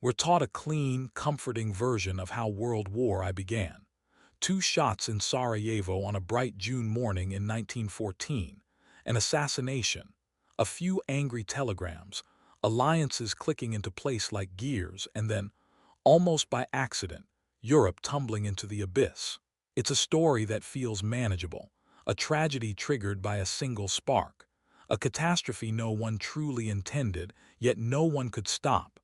We're taught a clean, comforting version of how World War I began. Two shots in Sarajevo on a bright June morning in 1914, an assassination, a few angry telegrams, alliances clicking into place like gears, and then, almost by accident, Europe tumbling into the abyss. It's a story that feels manageable, a tragedy triggered by a single spark, a catastrophe no one truly intended, yet no one could stop.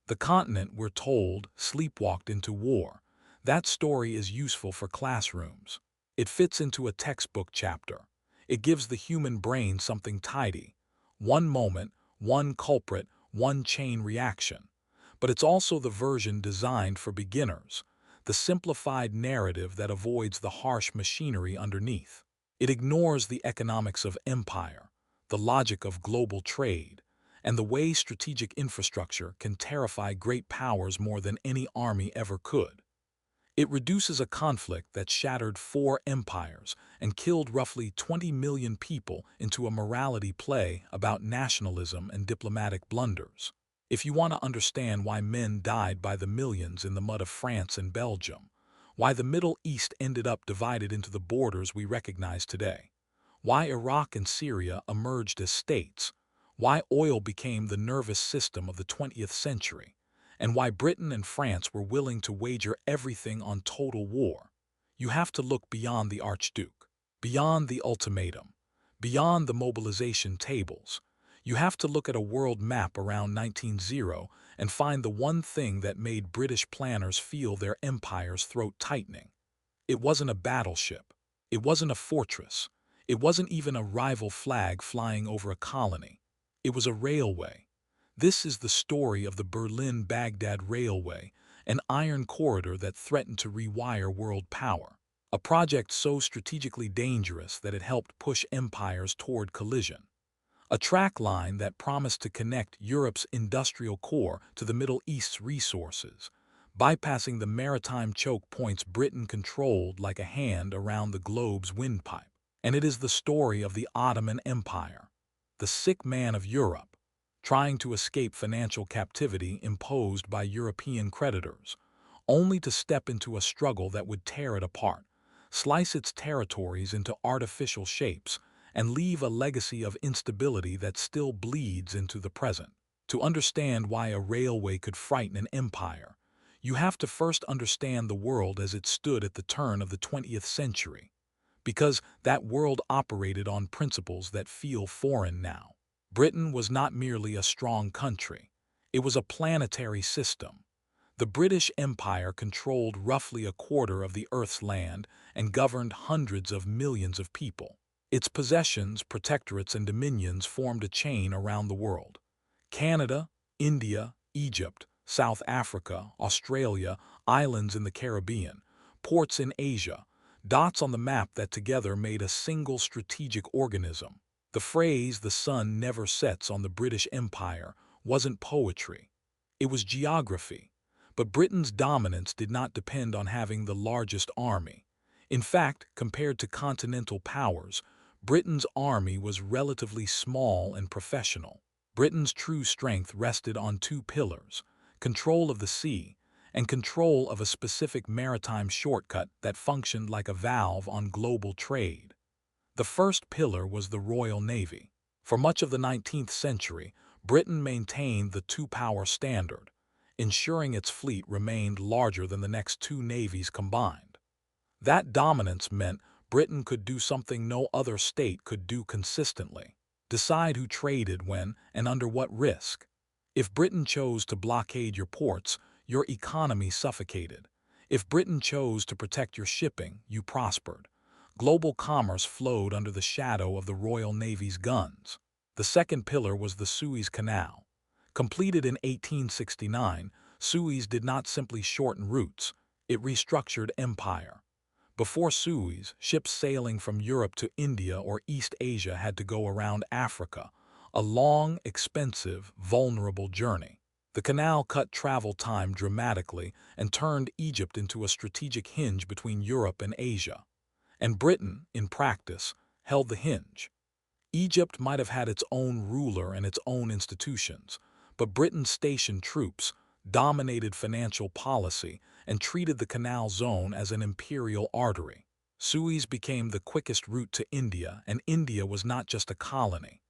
The continent, we're told, sleepwalked into war. That story is useful for classrooms. It fits into a textbook chapter. It gives the human brain something tidy. One moment, one culprit, one chain reaction. But it's also the version designed for beginners, the simplified narrative that avoids the harsh machinery underneath. It ignores the economics of empire, the logic of global trade, and the way strategic infrastructure can terrify great powers more than any army ever could. It reduces a conflict that shattered four empires and killed roughly 20 million people into a morality play about nationalism and diplomatic blunders. If you want to understand why men died by the millions in the mud of France and Belgium, why the Middle East ended up divided into the borders we recognize today, why Iraq and Syria emerged as states, why oil became the nervous system of the 20th century, and why Britain and France were willing to wager everything on total war, you have to look beyond the Archduke, beyond the ultimatum, beyond the mobilization tables. You have to look at a world map around 1900 and find the one thing that made British planners feel their empire's throat tightening. It wasn't a battleship. It wasn't a fortress. It wasn't even a rival flag flying over a colony. It was a railway. This is the story of the Berlin-Baghdad Railway, an iron corridor that threatened to rewire world power. A project so strategically dangerous that it helped push empires toward collision. A track line that promised to connect Europe's industrial core to the Middle East's resources, bypassing the maritime choke points Britain controlled like a hand around the globe's windpipe. And it is the story of the Ottoman Empire, the sick man of Europe, trying to escape financial captivity imposed by European creditors, only to step into a struggle that would tear it apart, slice its territories into artificial shapes, and leave a legacy of instability that still bleeds into the present. To understand why a railway could frighten an empire, you have to first understand the world as it stood at the turn of the 20th century, because that world operated on principles that feel foreign now. Britain was not merely a strong country, it was a planetary system. The British Empire controlled roughly a quarter of the Earth's land and governed hundreds of millions of people. Its possessions, protectorates, and dominions formed a chain around the world. Canada, India, Egypt, South Africa, Australia, islands in the Caribbean, ports in Asia, dots on the map that together made a single strategic organism. The phrase "the sun never sets on the British Empire" wasn't poetry. It was geography. But Britain's dominance did not depend on having the largest army. In fact, compared to continental powers, Britain's army was relatively small and professional. Britain's true strength rested on two pillars: control of the sea and control of a specific maritime shortcut that functioned like a valve on global trade. The first pillar was the Royal Navy. For much of the 19th century, Britain maintained the two-power standard, ensuring its fleet remained larger than the next two navies combined. That dominance meant Britain could do something no other state could do consistently: decide who traded when and under what risk. If Britain chose to blockade your ports, your economy suffocated. If Britain chose to protect your shipping, you prospered. Global commerce flowed under the shadow of the Royal Navy's guns. The second pillar was the Suez Canal. Completed in 1869, Suez did not simply shorten routes, it restructured empire. Before Suez, ships sailing from Europe to India or East Asia had to go around Africa, a long, expensive, vulnerable journey. The canal cut travel time dramatically and turned Egypt into a strategic hinge between Europe and Asia. And Britain, in practice, held the hinge. Egypt might have had its own ruler and its own institutions, but Britain stationed troops, dominated financial policy, and treated the canal zone as an imperial artery. Suez became the quickest route to India, and India was not just a colony.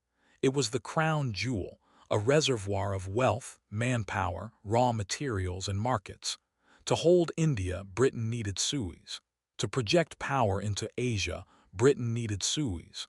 It was the crown jewel, a reservoir of wealth, manpower, raw materials, and markets. To hold India, Britain needed Suez. To project power into Asia, Britain needed Suez.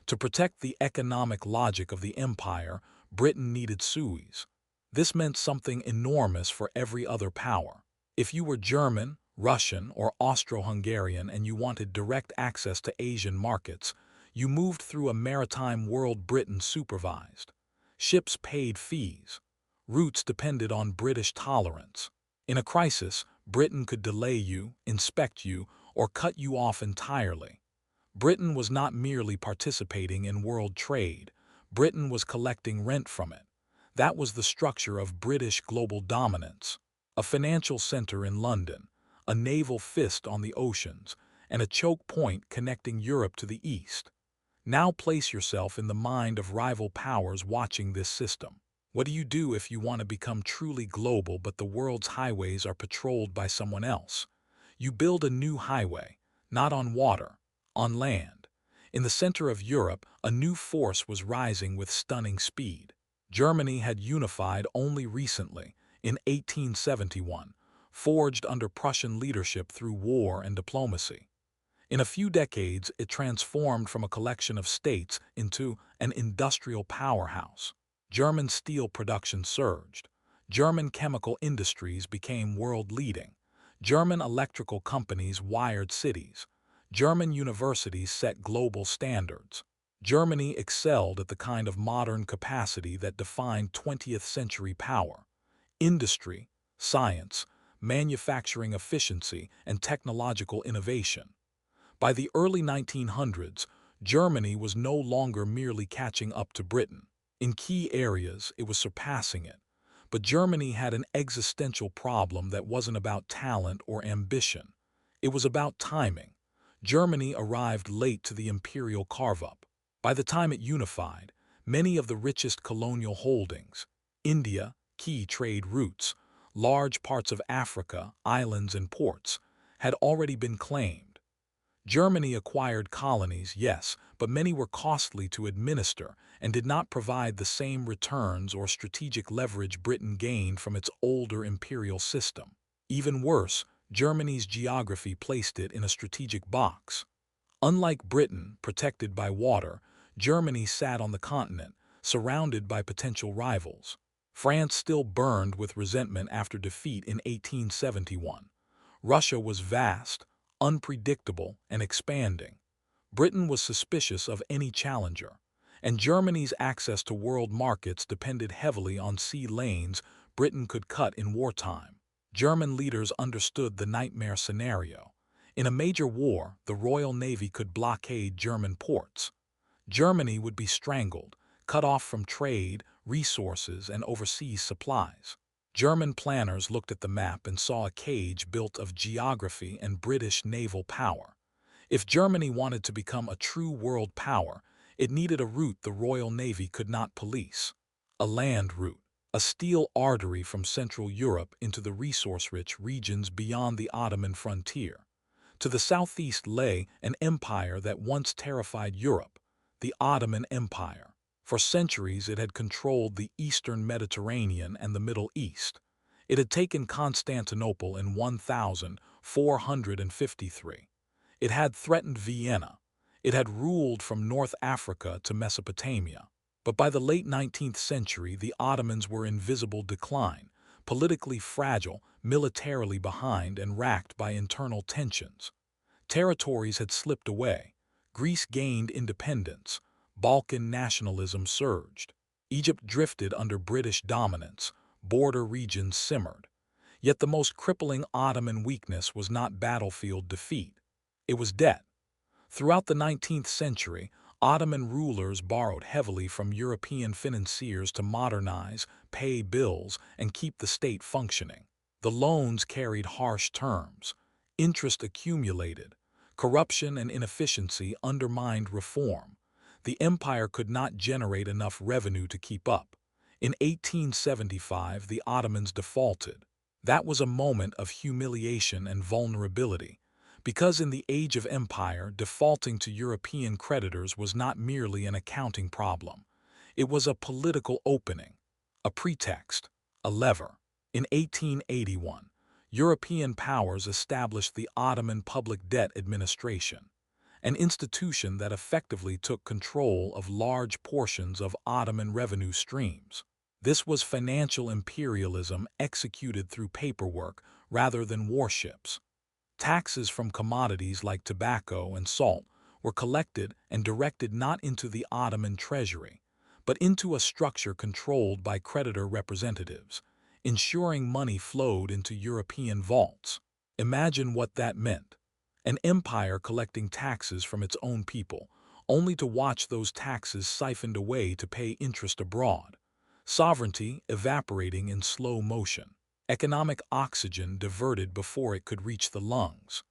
To protect the economic logic of the empire, Britain needed Suez. This meant something enormous for every other power. If you were German, Russian, or Austro-Hungarian and you wanted direct access to Asian markets, you moved through a maritime world Britain supervised. Ships paid fees. Routes depended on British tolerance. In a crisis, Britain could delay you, inspect you, or cut you off entirely. Britain was not merely participating in world trade. Britain was collecting rent from it. That was the structure of British global dominance. A financial center in London, a naval fist on the oceans, and a choke point connecting Europe to the East. Now place yourself in the mind of rival powers watching this system. What do you do if you want to become truly global but the world's highways are patrolled by someone else? You build a new highway, not on water, on land. In the center of Europe, a new force was rising with stunning speed. Germany had unified only recently, in 1871, forged under Prussian leadership through war and diplomacy. In a few decades, it transformed from a collection of states into an industrial powerhouse. German steel production surged. German chemical industries became world-leading. German electrical companies wired cities. German universities set global standards. Germany excelled at the kind of modern capacity that defined 20th century power. Industry, science, manufacturing efficiency, and technological innovation. By the early 1900s, Germany was no longer merely catching up to Britain. In key areas, it was surpassing it. But Germany had an existential problem that wasn't about talent or ambition. It was about timing. Germany arrived late to the imperial carve-up. By the time it unified, many of the richest colonial holdings, India, key trade routes, large parts of Africa, islands and ports, had already been claimed. Germany acquired colonies, yes, but many were costly to administer and did not provide the same returns or strategic leverage Britain gained from its older imperial system. Even worse, Germany's geography placed it in a strategic box. Unlike Britain, protected by water, Germany sat on the continent, surrounded by potential rivals. France still burned with resentment after defeat in 1871. Russia was vast, unpredictable, and expanding. Britain was suspicious of any challenger, and Germany's access to world markets depended heavily on sea lanes Britain could cut in wartime. German leaders understood the nightmare scenario. In a major war, the Royal Navy could blockade German ports. Germany would be strangled, cut off from trade, resources, and overseas supplies. German planners looked at the map and saw a cage built of geography and British naval power. If Germany wanted to become a true world power, it needed a route the Royal Navy could not police. A land route, a steel artery from Central Europe into the resource-rich regions beyond the Ottoman frontier. To the southeast lay an empire that once terrified Europe, the Ottoman Empire. For centuries it had controlled the eastern Mediterranean and the Middle East. It had taken Constantinople in 1453. It had threatened Vienna. It had ruled from North Africa to Mesopotamia. But by the late 19th century, the Ottomans were in visible decline, politically fragile, militarily behind, and racked by internal tensions. Territories had slipped away. Greece gained independence. Balkan nationalism surged. Egypt drifted under British dominance. Border regions simmered. Yet the most crippling Ottoman weakness was not battlefield defeat. It was debt. Throughout the 19th century, Ottoman rulers borrowed heavily from European financiers to modernize, pay bills, and keep the state functioning. The loans carried harsh terms. Interest accumulated. Corruption and inefficiency undermined reform. The empire could not generate enough revenue to keep up. In 1875, the Ottomans defaulted. That was a moment of humiliation and vulnerability, because in the age of empire, defaulting to European creditors was not merely an accounting problem. It was a political opening, a pretext, a lever. In 1881, European powers established the Ottoman Public Debt Administration, an institution that effectively took control of large portions of Ottoman revenue streams. This was financial imperialism executed through paperwork rather than warships. Taxes from commodities like tobacco and salt were collected and directed not into the Ottoman treasury, but into a structure controlled by creditor representatives, ensuring money flowed into European vaults. Imagine what that meant. An empire collecting taxes from its own people, only to watch those taxes siphoned away to pay interest abroad. Sovereignty evaporating in slow motion. Economic oxygen diverted before it could reach the lungs.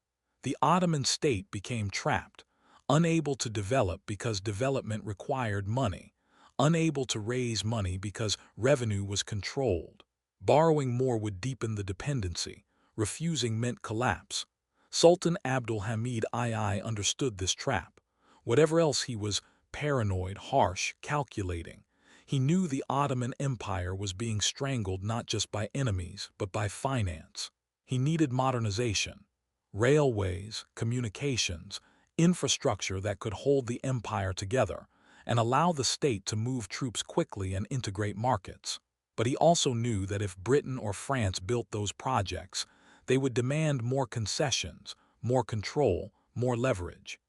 The Ottoman state became trapped, unable to develop because development required money, unable to raise money because revenue was controlled. Borrowing more would deepen the dependency. Refusing meant collapse. Sultan Abdul Hamid II understood this trap. Whatever else he was, paranoid, harsh, calculating. He knew the Ottoman Empire was being strangled not just by enemies, but by finance. He needed modernization. Railways, communications, infrastructure that could hold the empire together and allow the state to move troops quickly and integrate markets. But he also knew that if Britain or France built those projects, they would demand more concessions, more control, more leverage.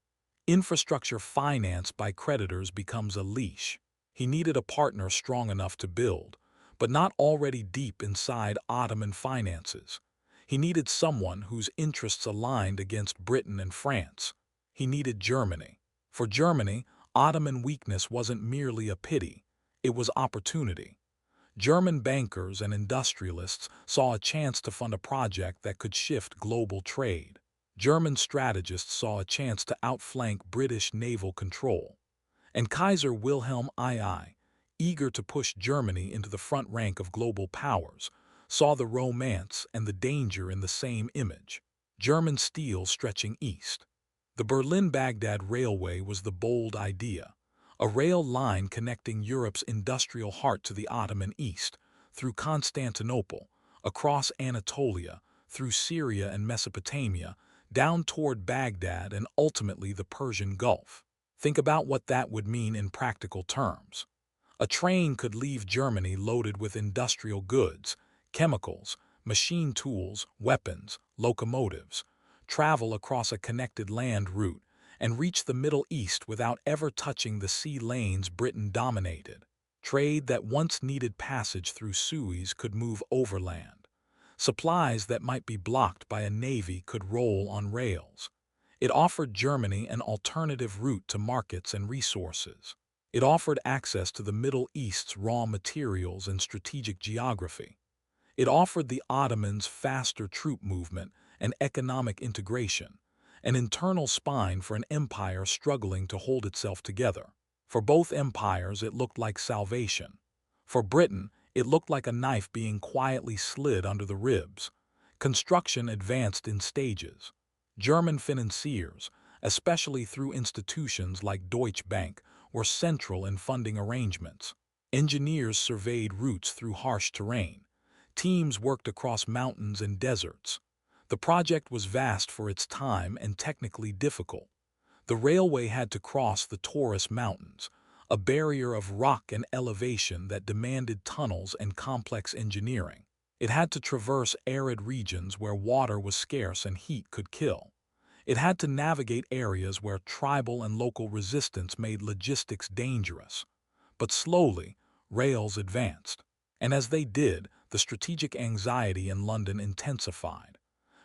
Infrastructure financed by creditors becomes a leash. He needed a partner strong enough to build, but not already deep inside Ottoman finances. He needed someone whose interests aligned against Britain and France. He needed Germany. For Germany, Ottoman weakness wasn't merely a pity, it was opportunity. German bankers and industrialists saw a chance to fund a project that could shift global trade. German strategists saw a chance to outflank British naval control. And Kaiser Wilhelm II, eager to push Germany into the front rank of global powers, saw the romance and the danger in the same image. German steel stretching east. The Berlin-Baghdad Railway was the bold idea. A rail line connecting Europe's industrial heart to the Ottoman East, through Constantinople, across Anatolia, through Syria and Mesopotamia, down toward Baghdad and ultimately the Persian Gulf. Think about what that would mean in practical terms. A train could leave Germany loaded with industrial goods, chemicals, machine tools, weapons, locomotives, travel across a connected land route, and reach the Middle East without ever touching the sea lanes Britain dominated. Trade that once needed passage through Suez could move overland. Supplies that might be blocked by a navy could roll on rails. It offered Germany an alternative route to markets and resources. It offered access to the Middle East's raw materials and strategic geography. It offered the Ottomans faster troop movement and economic integration, an internal spine for an empire struggling to hold itself together. For both empires, it looked like salvation. For Britain, it looked like a knife being quietly slid under the ribs. Construction advanced in stages. German financiers, especially through institutions like Deutsche Bank, were central in funding arrangements. Engineers surveyed routes through harsh terrain. Teams worked across mountains and deserts. The project was vast for its time and technically difficult. The railway had to cross the Taurus Mountains, a barrier of rock and elevation that demanded tunnels and complex engineering. It had to traverse arid regions where water was scarce and heat could kill. It had to navigate areas where tribal and local resistance made logistics dangerous. But slowly, rails advanced. And as they did, the strategic anxiety in London intensified.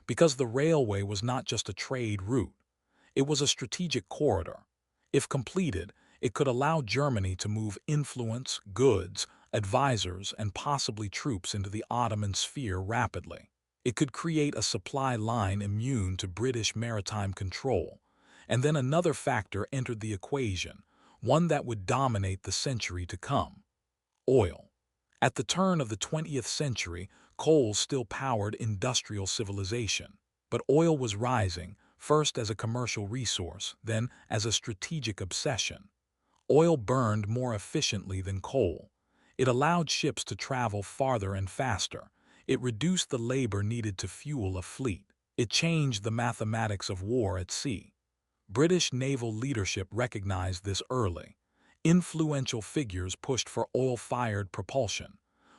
Because the railway was not just a trade route, it was a strategic corridor. If completed, it could allow Germany to move influence, goods, advisors, and possibly troops into the Ottoman sphere rapidly. It could create a supply line immune to British maritime control. And then another factor entered the equation, one that would dominate the century to come: oil. At the turn of the 20th century, coal still powered industrial civilization. But oil was rising, first as a commercial resource, then as a strategic obsession. Oil burned more efficiently than coal. It allowed ships to travel farther and faster. It reduced the labor needed to fuel a fleet. It changed the mathematics of war at sea. British naval leadership recognized this early. Influential figures pushed for oil-fired propulsion.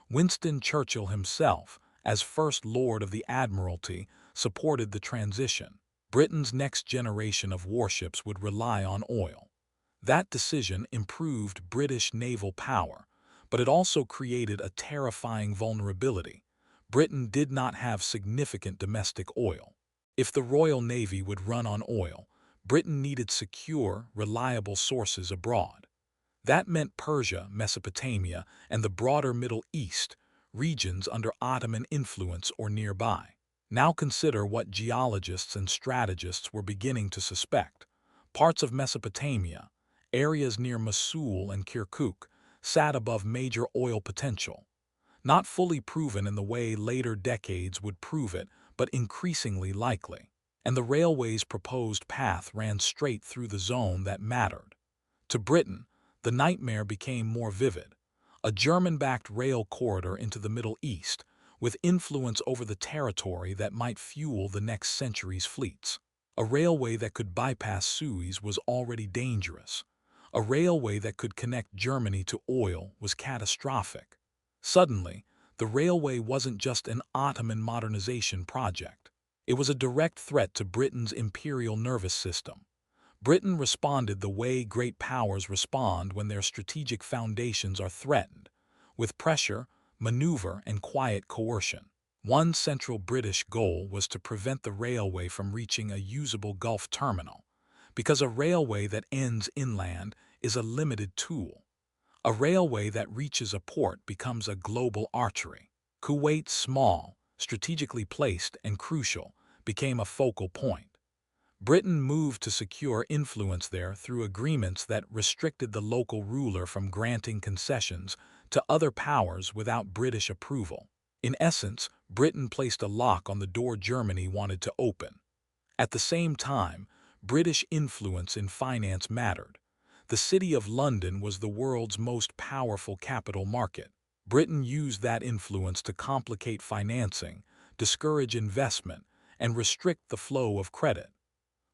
Winston Churchill himself, as First Lord of the Admiralty, supported the transition. Britain's next generation of warships would rely on oil. That decision improved British naval power, but it also created a terrifying vulnerability. Britain did not have significant domestic oil. If the Royal Navy would run on oil, Britain needed secure, reliable sources abroad. That meant Persia, Mesopotamia, and the broader Middle East, regions under Ottoman influence or nearby. Now consider what geologists and strategists were beginning to suspect. Parts of Mesopotamia, areas near Mosul and Kirkuk, sat above major oil potential. Not fully proven in the way later decades would prove it, but increasingly likely. And the railway's proposed path ran straight through the zone that mattered. To Britain, the nightmare became more vivid. A German-backed rail corridor into the Middle East, with influence over the territory that might fuel the next century's fleets. A railway that could bypass Suez was already dangerous. A railway that could connect Germany to oil was catastrophic. Suddenly, the railway wasn't just an Ottoman modernization project. It was a direct threat to Britain's imperial nervous system. Britain responded the way great powers respond when their strategic foundations are threatened, with pressure, maneuver, and quiet coercion. One central British goal was to prevent the railway from reaching a usable Gulf terminal, because a railway that ends inland is a limited tool. A railway that reaches a port becomes a global archery. Kuwait, small, strategically placed, and crucial, became a focal point. Britain moved to secure influence there through agreements that restricted the local ruler from granting concessions to other powers without British approval. In essence, Britain placed a lock on the door Germany wanted to open. At the same time, British influence in finance mattered. The City of London was the world's most powerful capital market. Britain used that influence to complicate financing, discourage investment, and restrict the flow of credit.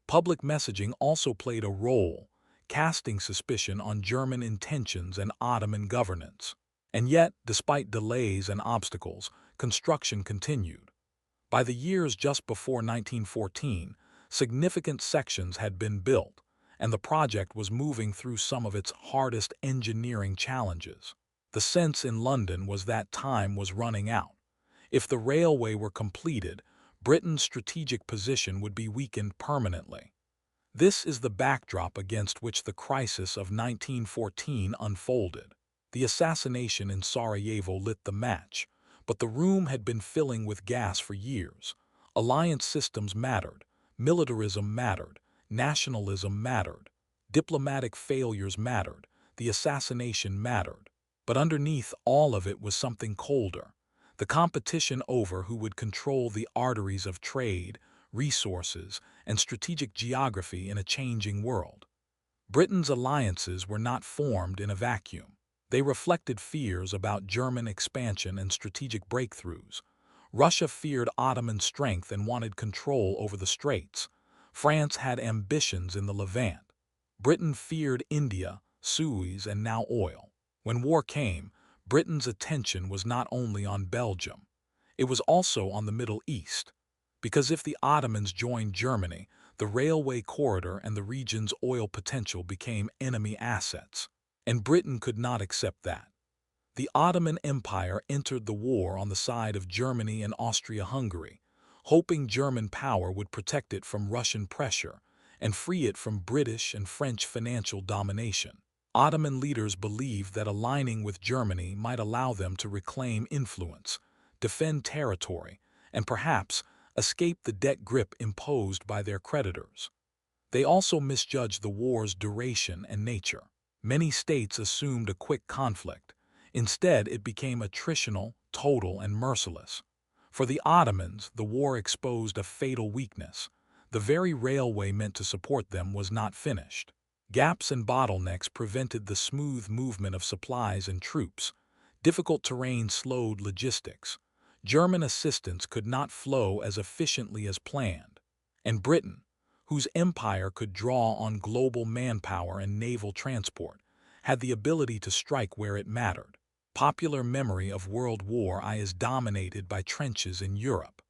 Public messaging also played a role, casting suspicion on German intentions and Ottoman governance. And yet, despite delays and obstacles, construction continued. By the years just before 1914, significant sections had been built, and the project was moving through some of its hardest engineering challenges. The sense in London was that time was running out. If the railway were completed, Britain's strategic position would be weakened permanently. This is the backdrop against which the crisis of 1914 unfolded. The assassination in Sarajevo lit the match, but the room had been filling with gas for years. Alliance systems mattered, militarism mattered, nationalism mattered, diplomatic failures mattered, the assassination mattered. But underneath all of it was something colder. The competition over who would control the arteries of trade, resources, and strategic geography in a changing world. Britain's alliances were not formed in a vacuum. They reflected fears about German expansion and strategic breakthroughs. Russia feared Ottoman strength and wanted control over the Straits. France had ambitions in the Levant. Britain feared India, Suez, and now oil. When war came, Britain's attention was not only on Belgium. It was also on the Middle East. Because if the Ottomans joined Germany, the railway corridor and the region's oil potential became enemy assets. And Britain could not accept that. The Ottoman Empire entered the war on the side of Germany and Austria-Hungary, hoping German power would protect it from Russian pressure and free it from British and French financial domination. Ottoman leaders believed that aligning with Germany might allow them to reclaim influence, defend territory, and perhaps escape the debt grip imposed by their creditors. They also misjudged the war's duration and nature. Many states assumed a quick conflict. Instead, it became attritional, total, and merciless. For the Ottomans, the war exposed a fatal weakness. The very railway meant to support them was not finished. Gaps and bottlenecks prevented the smooth movement of supplies and troops. Difficult terrain slowed logistics. German assistance could not flow as efficiently as planned. And Britain, whose empire could draw on global manpower and naval transport, had the ability to strike where it mattered. Popular memory of World War I is dominated by trenches in Europe.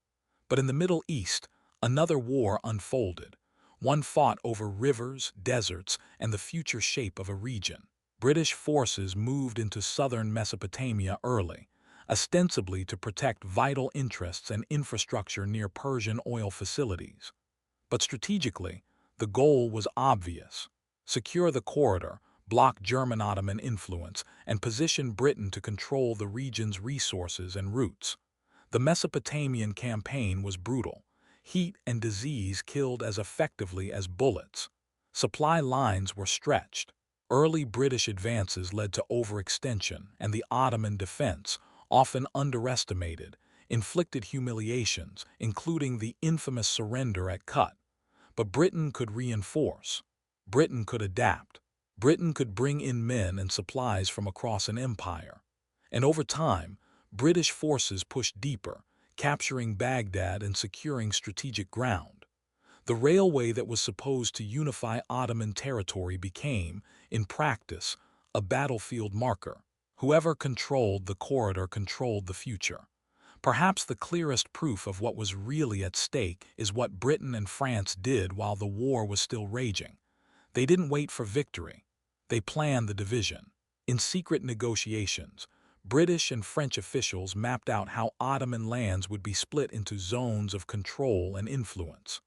But in the Middle East, another war unfolded, one fought over rivers, deserts, and the future shape of a region. British forces moved into southern Mesopotamia early, ostensibly to protect vital interests and infrastructure near Persian oil facilities. But strategically, the goal was obvious: secure the corridor, block German Ottoman influence, and position Britain to control the region's resources and routes. The Mesopotamian campaign was brutal. Heat and disease killed as effectively as bullets. Supply lines were stretched. Early British advances led to overextension, and the Ottoman defense, often underestimated, inflicted humiliations, including the infamous surrender at Kut. But Britain could reinforce. Britain could adapt. Britain could bring in men and supplies from across an empire. And over time, British forces pushed deeper, capturing Baghdad and securing strategic ground. The railway that was supposed to unify Ottoman territory became, in practice, a battlefield marker. Whoever controlled the corridor controlled the future. Perhaps the clearest proof of what was really at stake is what Britain and France did while the war was still raging. They didn't wait for victory. They planned the division. In secret negotiations, British and French officials mapped out how Ottoman lands would be split into zones of control and influence.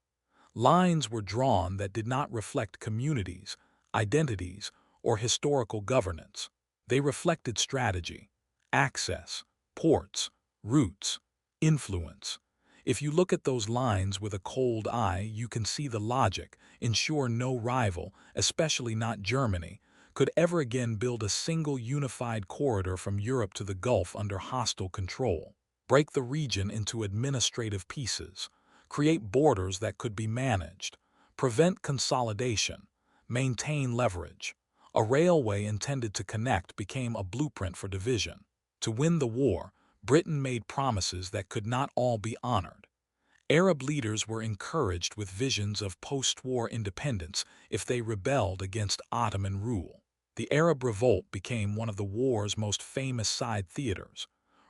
Lines were drawn that did not reflect communities, identities, or historical governance. They reflected strategy, access, ports, routes, influence. If you look at those lines with a cold eye, you can see the logic: ensure no rival, especially not Germany, could ever again build a single unified corridor from Europe to the Gulf under hostile control. Break the region into administrative pieces. Create borders that could be managed. Prevent consolidation. Maintain leverage. A railway intended to connect became a blueprint for division. To win the war, Britain made promises that could not all be honored. Arab leaders were encouraged with visions of post-war independence if they rebelled against Ottoman rule. The Arab Revolt became one of the war's most famous side theaters,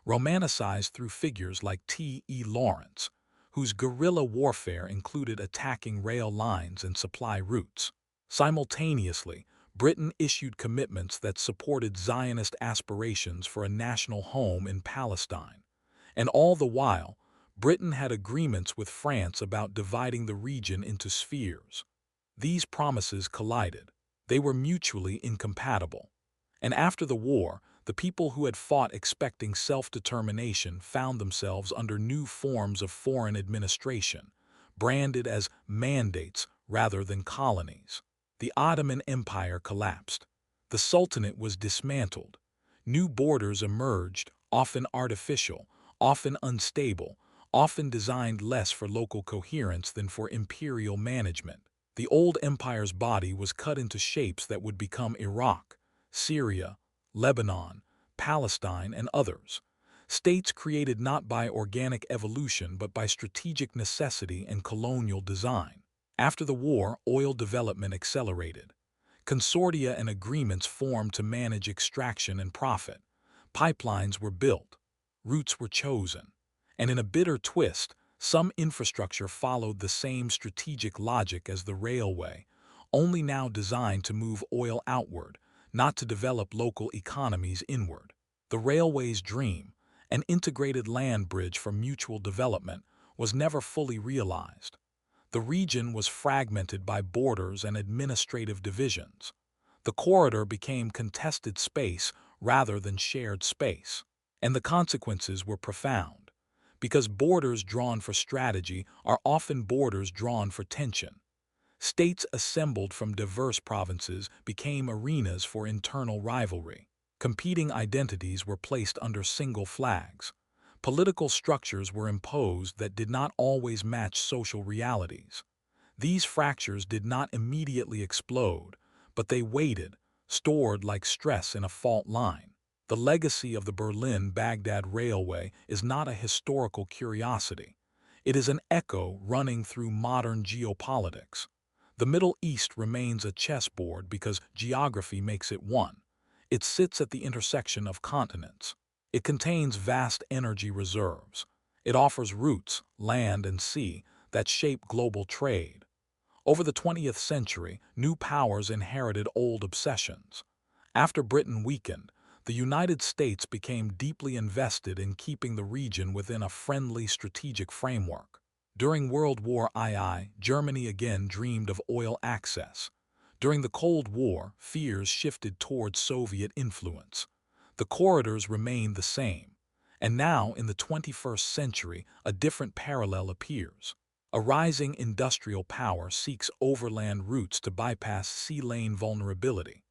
romanticized through figures like T.E. Lawrence, whose guerrilla warfare included attacking rail lines and supply routes. Simultaneously, Britain issued commitments that supported Zionist aspirations for a national home in Palestine. And all the while, Britain had agreements with France about dividing the region into spheres. These promises collided. They were mutually incompatible. And after the war, the people who had fought expecting self-determination found themselves under new forms of foreign administration, branded as mandates rather than colonies. The Ottoman Empire collapsed. The Sultanate was dismantled. New borders emerged, often artificial, often unstable, often designed less for local coherence than for imperial management. The old empire's body was cut into shapes that would become Iraq, Syria, Lebanon, Palestine, and others. States created not by organic evolution but by strategic necessity and colonial design. After the war, oil development accelerated. Consortia and agreements formed to manage extraction and profit. Pipelines were built. Routes were chosen. And in a bitter twist, some infrastructure followed the same strategic logic as the railway, only now designed to move oil outward, not to develop local economies inward. The railway's dream, an integrated land bridge for mutual development, was never fully realized. The region was fragmented by borders and administrative divisions. The corridor became contested space rather than shared space. And the consequences were profound, because borders drawn for strategy are often borders drawn for tension. States assembled from diverse provinces became arenas for internal rivalry. Competing identities were placed under single flags. Political structures were imposed that did not always match social realities. These fractures did not immediately explode, but they waited, stored like stress in a fault line. The legacy of the Berlin-Baghdad Railway is not a historical curiosity. It is an echo running through modern geopolitics. The Middle East remains a chessboard because geography makes it one. It sits at the intersection of continents. It contains vast energy reserves. It offers routes, land and sea, that shape global trade. Over the 20th century, new powers inherited old obsessions. After Britain weakened, the United States became deeply invested in keeping the region within a friendly strategic framework. During World War II, Germany again dreamed of oil access. During the Cold War, fears shifted towards Soviet influence. The corridors remained the same. And now, in the 21st century, a different parallel appears. A rising industrial power seeks overland routes to bypass sea lane vulnerability.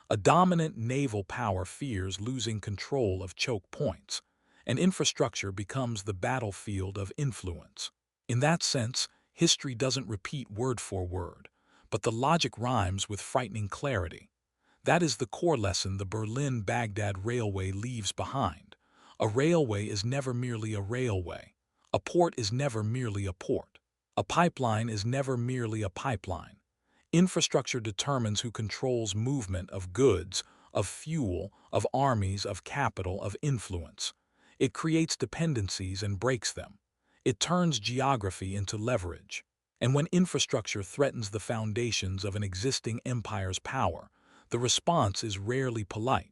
A dominant naval power fears losing control of choke points, and infrastructure becomes the battlefield of influence. In that sense, history doesn't repeat word for word, but the logic rhymes with frightening clarity. That is the core lesson the Berlin-Baghdad Railway leaves behind. A railway is never merely a railway. A port is never merely a port. A pipeline is never merely a pipeline. Infrastructure determines who controls movement of goods, of fuel, of armies, of capital, of influence. It creates dependencies and breaks them. It turns geography into leverage. And when infrastructure threatens the foundations of an existing empire's power, the response is rarely polite.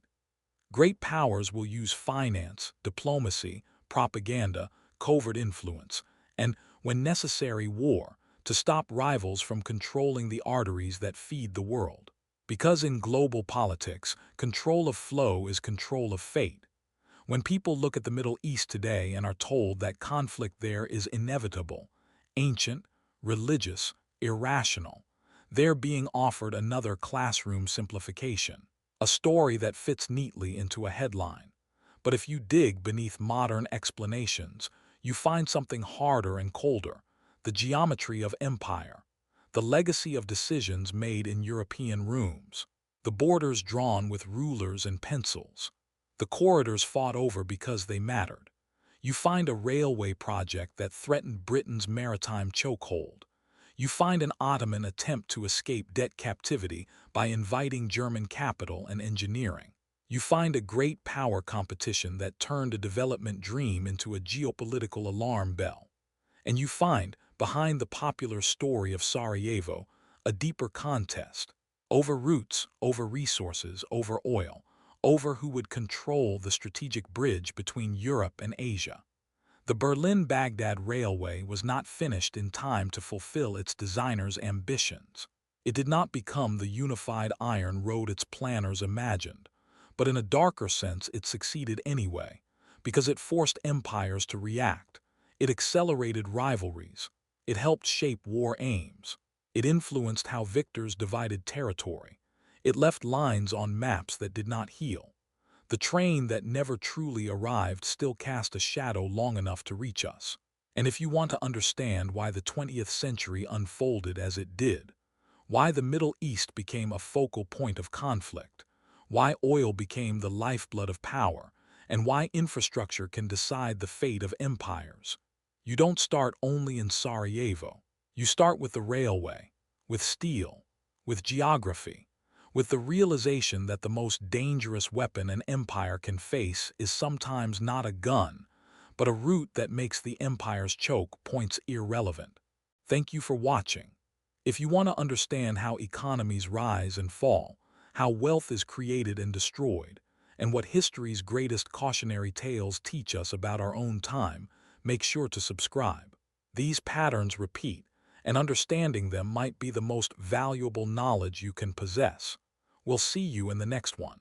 Great powers will use finance, diplomacy, propaganda, covert influence, and, when necessary, war, to stop rivals from controlling the arteries that feed the world. Because in global politics, control of flow is control of fate. When people look at the Middle East today and are told that conflict there is inevitable, ancient, religious, irrational, they're being offered another classroom simplification, a story that fits neatly into a headline. But if you dig beneath modern explanations, you find something harder and colder: the geometry of empire, the legacy of decisions made in European rooms, the borders drawn with rulers and pencils, the corridors fought over because they mattered. You find a railway project that threatened Britain's maritime chokehold. You find an Ottoman attempt to escape debt captivity by inviting German capital and engineering. You find a great power competition that turned a development dream into a geopolitical alarm bell. And you find, behind the popular story of Sarajevo, a deeper contest. Over routes, over resources, over oil, over who would control the strategic bridge between Europe and Asia. The Berlin-Baghdad Railway was not finished in time to fulfill its designer's ambitions. It did not become the unified iron road its planners imagined, but in a darker sense it succeeded anyway, because it forced empires to react. It accelerated rivalries. It helped shape war aims. It influenced how victors divided territory. It left lines on maps that did not heal. The train that never truly arrived still cast a shadow long enough to reach us. And if you want to understand why the 20th century unfolded as it did, why the Middle East became a focal point of conflict, why oil became the lifeblood of power, and why infrastructure can decide the fate of empires, you don't start only in Sarajevo. You start with the railway, with steel, with geography, with the realization that the most dangerous weapon an empire can face is sometimes not a gun, but a route that makes the empire's choke points irrelevant. Thank you for watching. If you want to understand how economies rise and fall, how wealth is created and destroyed, and what history's greatest cautionary tales teach us about our own time, make sure to subscribe. These patterns repeat, and understanding them might be the most valuable knowledge you can possess. We'll see you in the next one.